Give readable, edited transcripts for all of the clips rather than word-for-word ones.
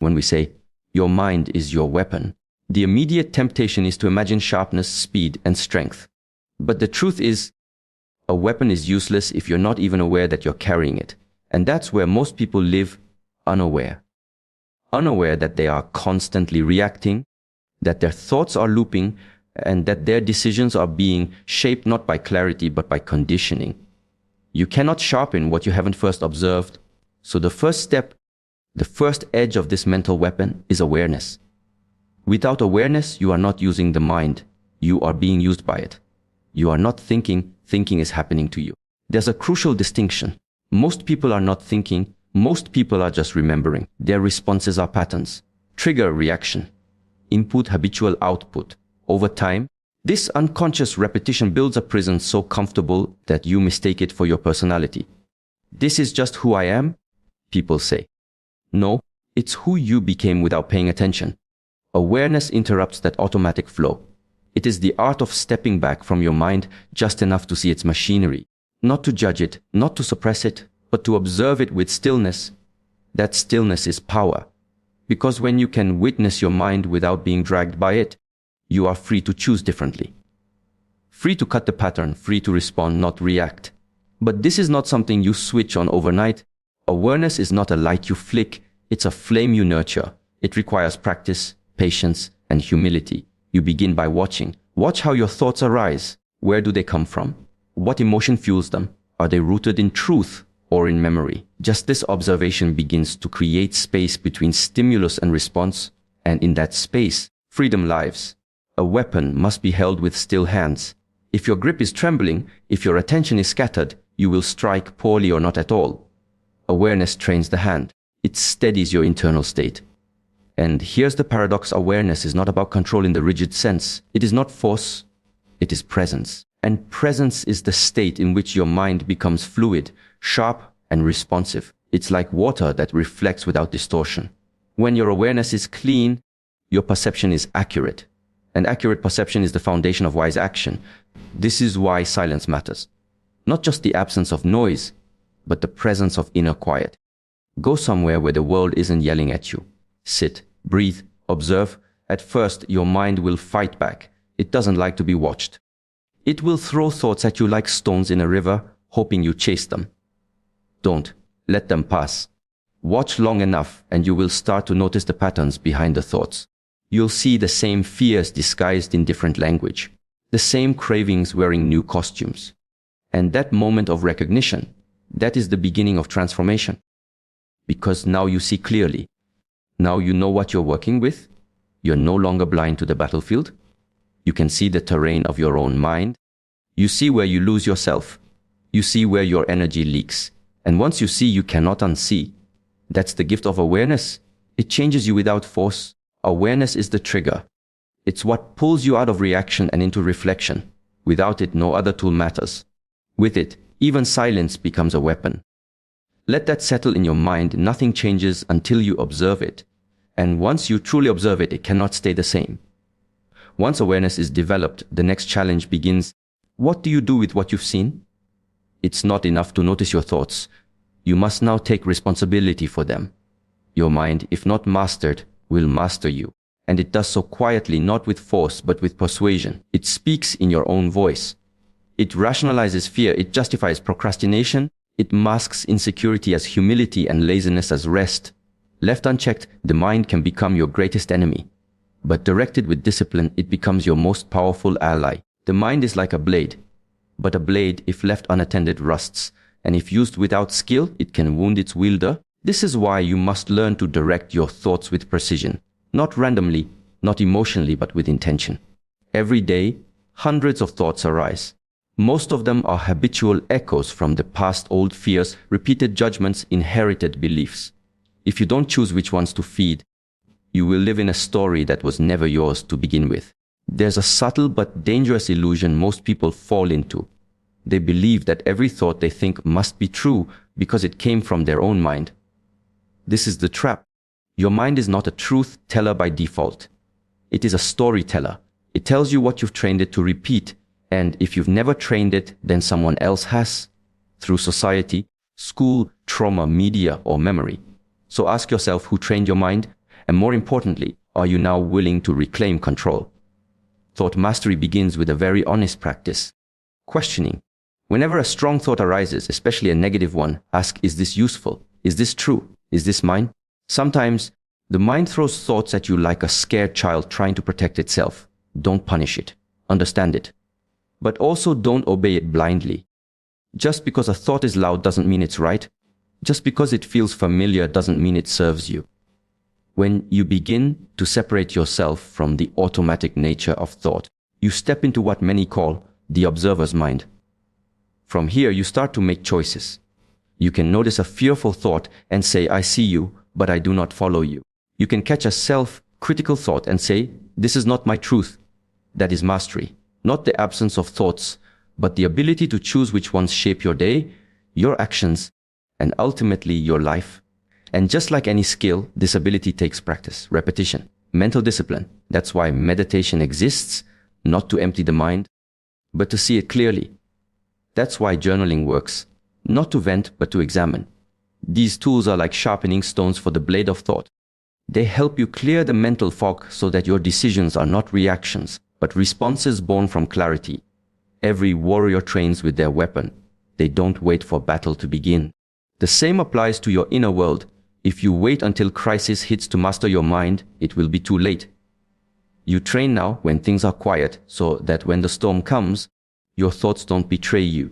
When we say, your mind is your weapon, the immediate temptation is to imagine sharpness, speed, and strength. But the truth is, a weapon is useless if you're not even aware that you're carrying it. And that's where most people live unaware. Unaware that they are constantly reacting, that their thoughts are looping, and that their decisions are being shaped not by clarity but by conditioning. You cannot sharpen what you haven't first observed. So the first step, the first edge of this mental weapon is awareness. Without awareness, you are not using the mind. You are being used by it. You are not thinking, thinking is happening to you. There's a crucial distinction. Most people are not thinking. Most people are just remembering. Their responses are patterns. Trigger, reaction. Input, habitual, output. Over time, this unconscious repetition builds a prison so comfortable that you mistake it for your personality. This is just who I am, people say. No, it's who you became without paying attention. Awareness interrupts that automatic flow. It is the art of stepping back from your mind just enough to see its machinery, not to judge it, not to suppress it, but to observe it with stillness. That stillness is power. Because when you can witness your mind without being dragged by it, you are free to choose differently. Free to cut the pattern, free to respond, not react. But this is not something you switch on overnight. Awareness is not a light you flick, it's a flame you nurture. It requires practice, patience, and humility. You begin by watching. Watch how your thoughts arise. Where do they come from? What emotion fuels them? Are they rooted in truth or in memory? Just this observation begins to create space between stimulus and response, and in that space, freedom lives. A weapon must be held with still hands. If your grip is trembling, if your attention is scattered, you will strike poorly or not at all. Awareness trains the hand. It steadies your internal state. And here's the paradox: awareness is not about control in the rigid sense. It is not force, it is presence. And presence is the state in which your mind becomes fluid, sharp, and responsive. It's like water that reflects without distortion. When your awareness is clean, your perception is accurate. And accurate perception is the foundation of wise action. This is why silence matters. Not just the absence of noise, but the presence of inner quiet. Go somewhere where the world isn't yelling at you. Sit, breathe, observe. At first, your mind will fight back. It doesn't like to be watched. It will throw thoughts at you like stones in a river, hoping you chase them. Don't. Let them pass. Watch long enough and you will start to notice the patterns behind the thoughts. You'll see the same fears disguised in different language, the same cravings wearing new costumes. And that moment of recognition, that is the beginning of transformation. Because now you see clearly. Now you know what you're working with. You're no longer blind to the battlefield. You can see the terrain of your own mind. You see where you lose yourself. You see where your energy leaks. And once you see, you cannot unsee. That's the gift of awareness. It changes you without force. Awareness is the trigger. It's what pulls you out of reaction and into reflection. Without it, no other tool matters. With it, even silence becomes a weapon. Let that settle in your mind. Nothing changes until you observe it. And once you truly observe it, it cannot stay the same. Once awareness is developed, the next challenge begins. What do you do with what you've seen? It's not enough to notice your thoughts. You must now take responsibility for them. Your mind, if not mastered, will master you. And it does so quietly, not with force, but with persuasion. It speaks in your own voice. It rationalizes fear. It justifies procrastination. It masks insecurity as humility and laziness as rest. Left unchecked, the mind can become your greatest enemy. But directed with discipline, it becomes your most powerful ally. The mind is like a blade. But a blade, if left unattended, rusts. And if used without skill, it can wound its wielder. This is why you must learn to direct your thoughts with precision. Not randomly, not emotionally, but with intention. Every day, hundreds of thoughts arise. Most of them are habitual echoes from the past, old fears, repeated judgments, inherited beliefs. If you don't choose which ones to feed, you will live in a story that was never yours to begin with. There's a subtle but dangerous illusion most people fall into. They believe that every thought they think must be true because it came from their own mind. This is the trap. Your mind is not a truth teller by default. It is a storyteller. It tells you what you've trained it to repeat, and if you've never trained it, then someone else has, through society, school, trauma, media, or memory. So ask yourself who trained your mind, And more importantly, are you now willing to reclaim control? Thought mastery begins with a very honest practice. Questioning. Whenever a strong thought arises, especially a negative one, ask, is this useful? Is this true? Is this mine? Sometimes the mind throws thoughts at you like a scared child trying to protect itself. Don't punish it. Understand it. But also don't obey it blindly. Just because a thought is loud doesn't mean it's right. Just because it feels familiar doesn't mean it serves you. When you begin to separate yourself from the automatic nature of thought, you step into what many call the observer's mind. From here, you start to make choices. You can notice a fearful thought and say, I see you, but I do not follow you. You can catch a self-critical thought and say, this is not my truth. That is mastery. Not the absence of thoughts, but the ability to choose which ones shape your day, your actions, and ultimately your life. And just like any skill, this ability takes practice, repetition, mental discipline. That's why meditation exists, not to empty the mind, but to see it clearly. That's why journaling works, not to vent, but to examine. These tools are like sharpening stones for the blade of thought. They help you clear the mental fog so that your decisions are not reactions, but responses born from clarity. Every warrior trains with their weapon. They don't wait for battle to begin. The same applies to your inner world. If you wait until crisis hits to master your mind, it will be too late. You train now when things are quiet so that when the storm comes, your thoughts don't betray you.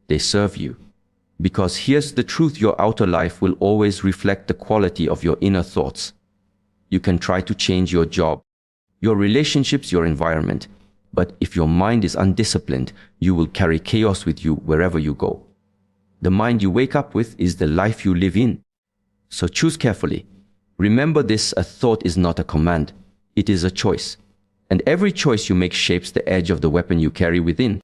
They serve you. Because here's the truth, your outer life will always reflect the quality of your inner thoughts. You can try to change your job, your relationships, your environment. But if your mind is undisciplined, you will carry chaos with you wherever you go. The mind you wake up with is the life you live in. So choose carefully. Remember this, a thought is not a command. It is a choice. And every choice you make shapes the edge of the weapon you carry within.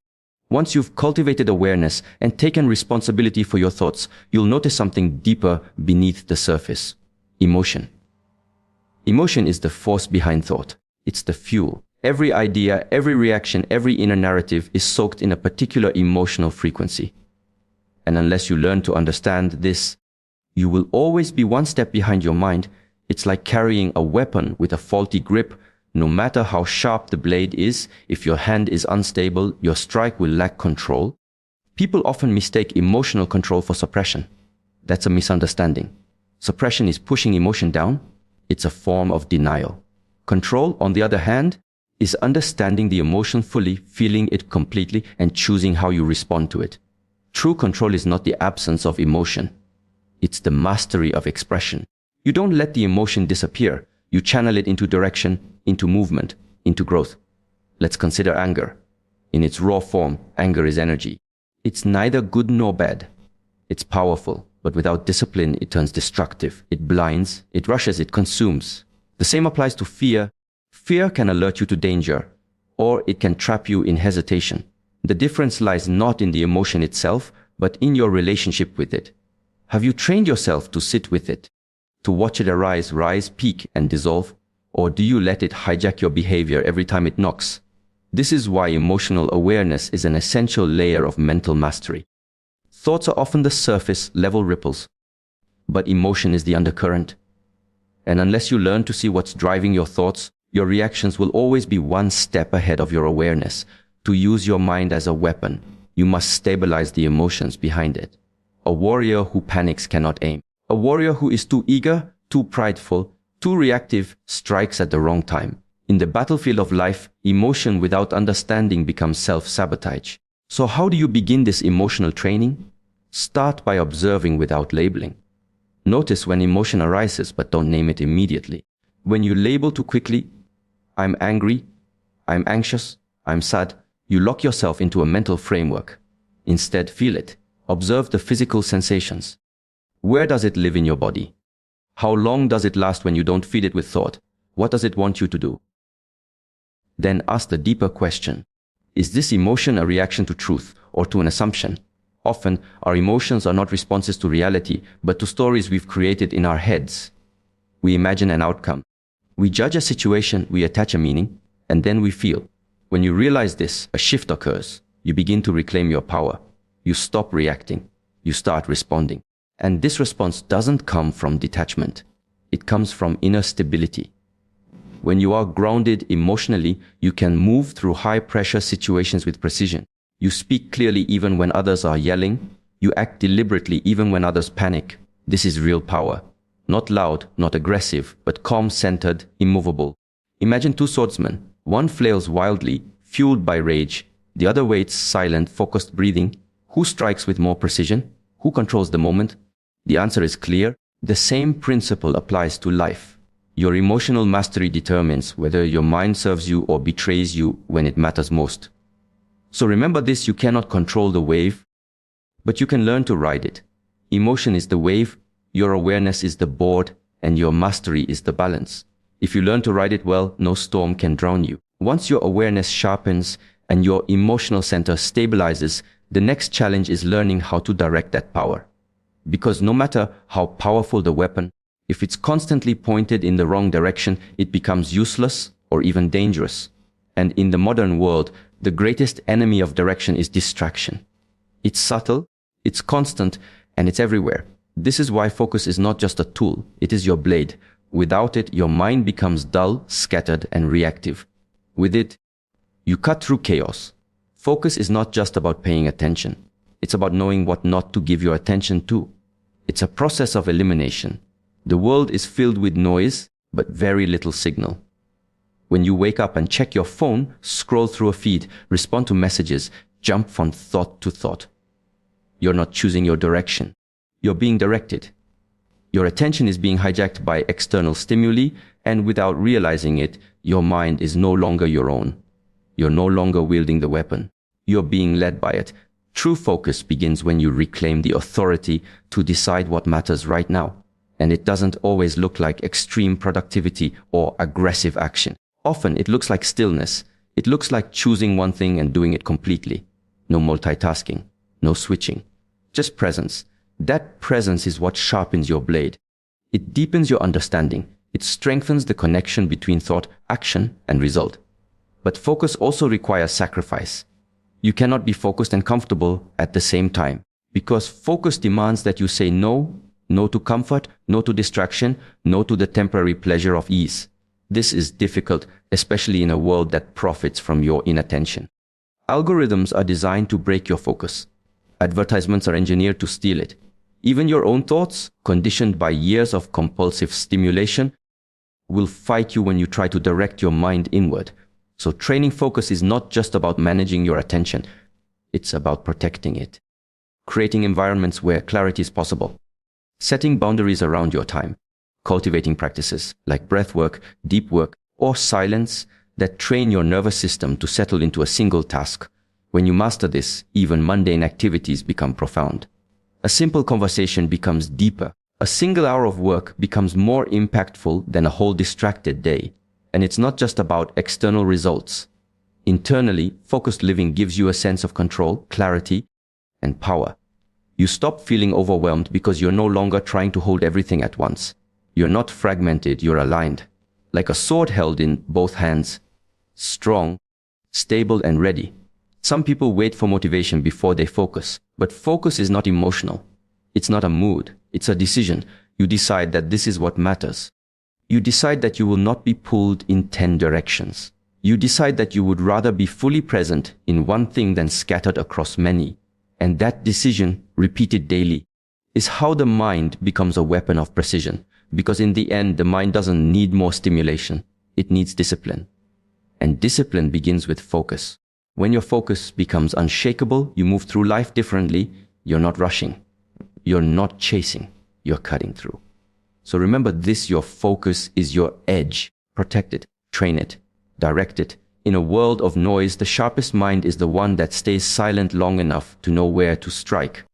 Once you've cultivated awareness and taken responsibility for your thoughts, you'll notice something deeper beneath the surface. Emotion. Emotion is the force behind thought. It's the fuel. Every idea, every reaction, every inner narrative is soaked in a particular emotional frequency. And unless you learn to understand this, you will always be one step behind your mind. It's like carrying a weapon with a faulty grip. No matter how sharp the blade is, if your hand is unstable, your strike will lack control. People often mistake emotional control for suppression. That's a misunderstanding. Suppression is pushing emotion down. It's a form of denial. Control, on the other hand, is understanding the emotion fully, feeling it completely, and choosing how you respond to it. True control is not the absence of emotion. It's the mastery of expression. You don't let the emotion disappear. You channel it into direction, into movement, into growth. Let's consider anger. In its raw form, anger is energy. It's neither good nor bad. It's powerful, but without discipline, it turns destructive. It blinds, it rushes, it consumes. The same applies to fear. Fear can alert you to danger, or it can trap you in hesitation. The difference lies not in the emotion itself, but in your relationship with it. Have you trained yourself to sit with it, to watch it arise, rise, peak, and dissolve? Or do you let it hijack your behavior every time it knocks? This is why emotional awareness is an essential layer of mental mastery. Thoughts are often the surface level ripples, but emotion is the undercurrent. And unless you learn to see what's driving your thoughts, your reactions will always be one step ahead of your awareness. To use your mind as a weapon, you must stabilize the emotions behind it. A warrior who panics cannot aim. A warrior who is too eager, too prideful, too reactive strikes at the wrong time. In the battlefield of life, emotion without understanding becomes self-sabotage. So how do you begin this emotional training? Start by observing without labeling. Notice when emotion arises, but don't name it immediately. When you label too quickly, I'm angry, I'm anxious, I'm sad, you lock yourself into a mental framework. Instead, feel it. Observe the physical sensations. Where does it live in your body? How long does it last when you don't feed it with thought? What does it want you to do? Then ask the deeper question. Is this emotion a reaction to truth or to an assumption? Often, our emotions are not responses to reality, but to stories we've created in our heads. We imagine an outcome. We judge a situation, we attach a meaning, and then we feel. When you realize this, a shift occurs. You begin to reclaim your power. You stop reacting. You start responding. And this response doesn't come from detachment. It comes from inner stability. When you are grounded emotionally, you can move through high-pressure situations with precision. You speak clearly even when others are yelling. You act deliberately even when others panic. This is real power. Not loud, not aggressive, but calm-centered, immovable. Imagine two swordsmen. One flails wildly, fueled by rage. The other waits, silent, focused breathing. Who strikes with more precision? Who controls the moment? The answer is clear. The same principle applies to life. Your emotional mastery determines whether your mind serves you or betrays you when it matters most. So remember this: you cannot control the wave, but you can learn to ride it. Emotion is the wave, your awareness is the board, and your mastery is the balance. If you learn to ride it well, no storm can drown you. Once your awareness sharpens and your emotional center stabilizes, the next challenge is learning how to direct that power. Because no matter how powerful the weapon, if it's constantly pointed in the wrong direction, it becomes useless or even dangerous. And in the modern world, the greatest enemy of direction is distraction. It's subtle, it's constant, and it's everywhere. This is why focus is not just a tool, it is your blade. Without it, your mind becomes dull, scattered, and reactive. With it, you cut through chaos. Focus is not just about paying attention. It's about knowing what not to give your attention to. It's a process of elimination. The world is filled with noise, but very little signal. When you wake up and check your phone, scroll through a feed, respond to messages, jump from thought to thought, you're not choosing your direction. You're being directed. Your attention is being hijacked by external stimuli, and without realizing it, your mind is no longer your own. You're no longer wielding the weapon. You're being led by it. True focus begins when you reclaim the authority to decide what matters right now. And it doesn't always look like extreme productivity or aggressive action. Often it looks like stillness. It looks like choosing one thing and doing it completely. No multitasking, no switching, just presence. That presence is what sharpens your blade. It deepens your understanding. It strengthens the connection between thought, action, and result. But focus also requires sacrifice. You cannot be focused and comfortable at the same time, because focus demands that you say no, no to comfort, no to distraction, no to the temporary pleasure of ease. This is difficult, especially in a world that profits from your inattention. Algorithms are designed to break your focus. Advertisements are engineered to steal it. Even your own thoughts, conditioned by years of compulsive stimulation, will fight you when you try to direct your mind inward. So training focus is not just about managing your attention. It's about protecting it. Creating environments where clarity is possible. Setting boundaries around your time. Cultivating practices like breath work, deep work, or silence that train your nervous system to settle into a single task. When you master this, even mundane activities become profound. A simple conversation becomes deeper. A single hour of work becomes more impactful than a whole distracted day. And it's not just about external results. Internally, focused living gives you a sense of control, clarity, and power. You stop feeling overwhelmed because you're no longer trying to hold everything at once. You're not fragmented, you're aligned. Like a sword held in both hands, strong, stable, and ready. Some people wait for motivation before they focus, but focus is not emotional. It's not a mood, it's a decision. You decide that this is what matters. You decide that you will not be pulled in 10 directions. You decide that you would rather be fully present in one thing than scattered across many. And that decision, repeated daily, is how the mind becomes a weapon of precision. Because in the end, the mind doesn't need more stimulation. It needs discipline. And discipline begins with focus. When your focus becomes unshakable, you move through life differently. You're not rushing. You're not chasing. You're cutting through. So remember this: your focus is your edge. Protect it, train it, direct it. In a world of noise, the sharpest mind is the one that stays silent long enough to know where to strike.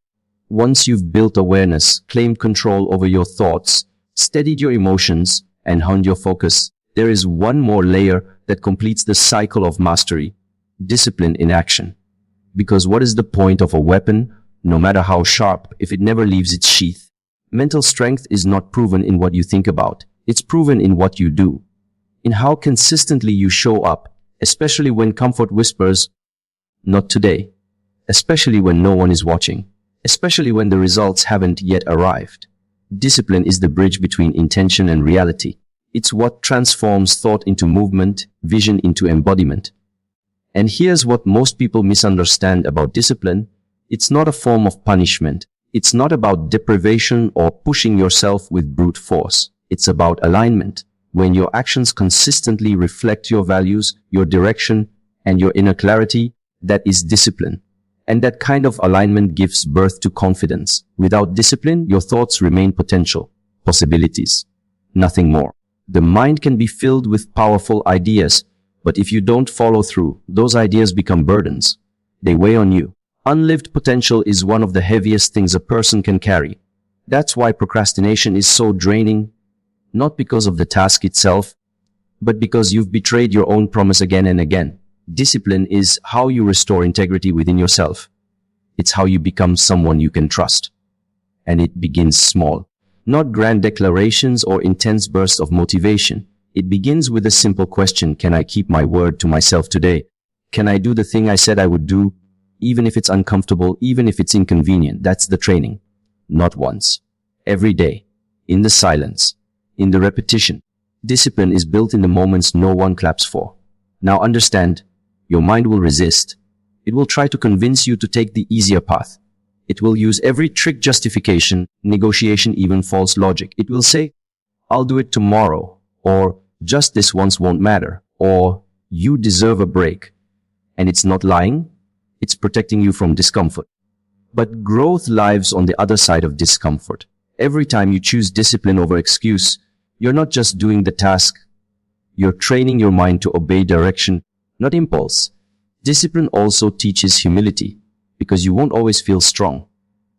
Once you've built awareness, claimed control over your thoughts, steadied your emotions, and honed your focus, there is one more layer that completes the cycle of mastery: discipline in action. Because what is the point of a weapon, no matter how sharp, if it never leaves its sheath? Mental strength is not proven in what you think about. It's proven in what you do. In how consistently you show up, especially when comfort whispers, "Not today." Especially when no one is watching. Especially when the results haven't yet arrived. Discipline is the bridge between intention and reality. It's what transforms thought into movement, vision into embodiment. And here's what most people misunderstand about discipline. It's not a form of punishment. It's not about deprivation or pushing yourself with brute force. It's about alignment. When your actions consistently reflect your values, your direction, and your inner clarity, that is discipline. And that kind of alignment gives birth to confidence. Without discipline, your thoughts remain potential, possibilities, nothing more. The mind can be filled with powerful ideas, but if you don't follow through, those ideas become burdens. They weigh on you. Unlived potential is one of the heaviest things a person can carry. That's why procrastination is so draining, not because of the task itself, but because you've betrayed your own promise again and again. Discipline is how you restore integrity within yourself. It's how you become someone you can trust. And it begins small. Not grand declarations or intense bursts of motivation. It begins with a simple question: can I keep my word to myself today? Can I do the thing I said I would do, even if it's uncomfortable, even if it's inconvenient? That's the training. Not once. Every day. In the silence. In the repetition. Discipline is built in the moments no one claps for. Now understand, your mind will resist. It will try to convince you to take the easier path. It will use every trick, justification, negotiation, even false logic. It will say, I'll do it tomorrow, or just this once won't matter, or you deserve a break. And it's not lying, it's protecting you from discomfort. But growth lives on the other side of discomfort. Every time you choose discipline over excuse, you're not just doing the task, you're training your mind to obey direction, not impulse. Discipline also teaches humility, because you won't always feel strong.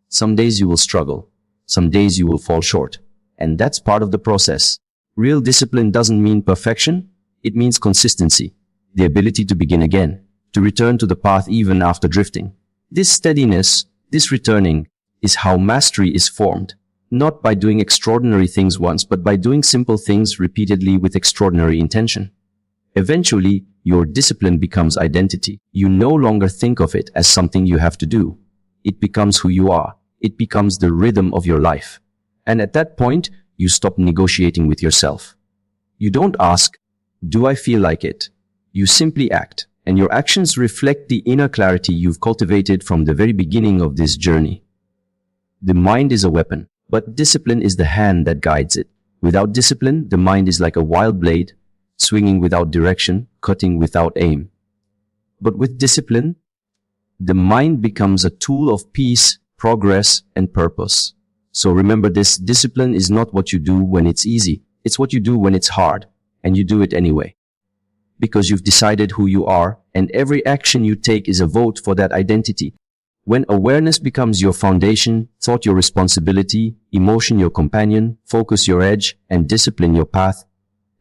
Some days you will struggle. Some days you will fall short. And that's part of the process. Real discipline doesn't mean perfection. It means consistency, the ability to begin again, to return to the path even after drifting. This steadiness, this returning, is how mastery is formed. Not by doing extraordinary things once, but by doing simple things repeatedly with extraordinary intention. Eventually, your discipline becomes identity. You no longer think of it as something you have to do. It becomes who you are. It becomes the rhythm of your life. And at that point, you stop negotiating with yourself. You don't ask, do I feel like it? You simply act, and your actions reflect the inner clarity you've cultivated from the very beginning of this journey. The mind is a weapon, but discipline is the hand that guides it. Without discipline, the mind is like a wild blade, swinging without direction, cutting without aim. But with discipline, the mind becomes a tool of peace, progress, and purpose. So remember this: discipline is not what you do when it's easy. It's what you do when it's hard, and you do it anyway. Because you've decided who you are, and every action you take is a vote for that identity. When awareness becomes your foundation, thought your responsibility, emotion your companion, focus your edge, and discipline your path,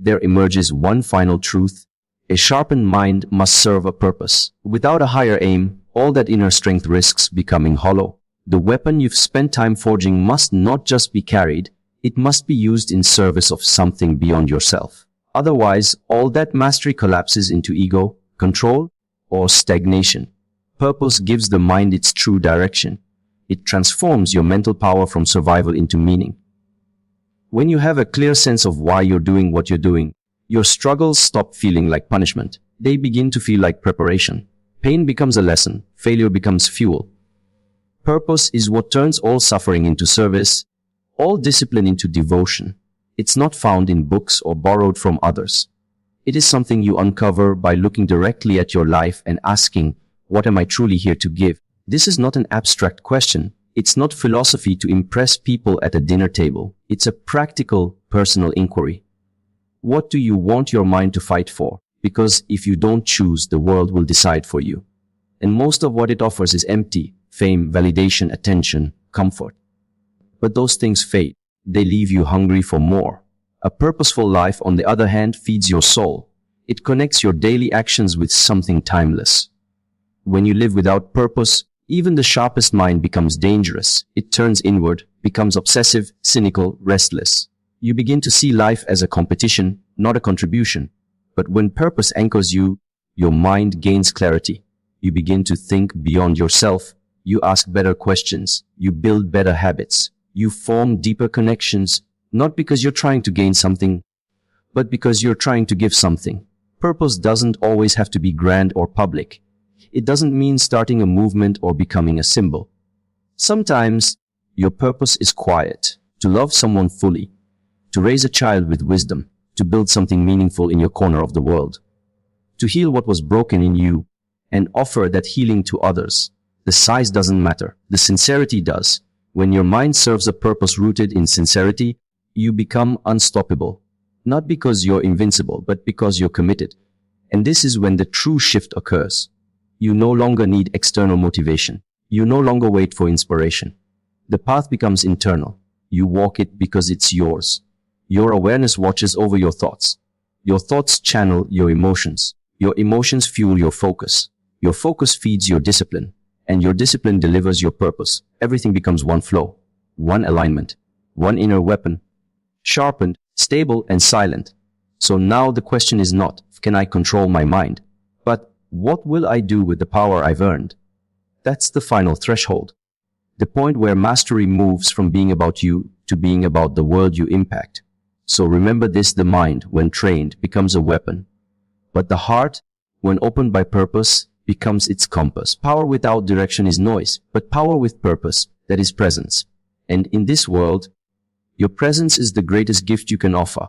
there emerges one final truth: a sharpened mind must serve a purpose. Without a higher aim, all that inner strength risks becoming hollow. The weapon you've spent time forging must not just be carried, it must be used in service of something beyond yourself. Otherwise, all that mastery collapses into ego, control, or stagnation. Purpose gives the mind its true direction. It transforms your mental power from survival into meaning. When you have a clear sense of why you're doing what you're doing, your struggles stop feeling like punishment. They begin to feel like preparation. Pain becomes a lesson. Failure becomes fuel. Purpose is what turns all suffering into service, all discipline into devotion. It's not found in books or borrowed from others. It is something you uncover by looking directly at your life and asking, what am I truly here to give? This is not an abstract question. It's not philosophy to impress people at a dinner table. It's a practical, personal inquiry. What do you want your mind to fight for? Because if you don't choose, the world will decide for you. And most of what it offers is empty: fame, validation, attention, comfort. But those things fade. They leave you hungry for more. A purposeful life, on the other hand, feeds your soul. It connects your daily actions with something timeless. When you live without purpose, even the sharpest mind becomes dangerous. It turns inward, becomes obsessive, cynical, restless. You begin to see life as a competition, not a contribution. But when purpose anchors you, your mind gains clarity. You begin to think beyond yourself. You ask better questions. You build better habits. You form deeper connections, not because you're trying to gain something, but because you're trying to give something. Purpose doesn't always have to be grand or public. It doesn't mean starting a movement or becoming a symbol. Sometimes, your purpose is quiet, to love someone fully, to raise a child with wisdom, to build something meaningful in your corner of the world, to heal what was broken in you, and offer that healing to others. The size doesn't matter. The sincerity does. When your mind serves a purpose rooted in sincerity, you become unstoppable. Not because you're invincible, but because you're committed. And this is when the true shift occurs. You no longer need external motivation. You no longer wait for inspiration. The path becomes internal. You walk it because it's yours. Your awareness watches over your thoughts. Your thoughts channel your emotions. Your emotions fuel your focus. Your focus feeds your discipline. And your discipline delivers your purpose. Everything becomes one flow, one alignment, one inner weapon, sharpened, stable, and silent. So now the question is not, can I control my mind? But what will I do with the power I've earned? That's the final threshold. The point where mastery moves from being about you to being about the world you impact. So remember this, the mind, when trained, becomes a weapon. But the heart, when opened by purpose, becomes its compass. Power without direction is noise, but power with purpose, that is presence. And in this world, your presence is the greatest gift you can offer.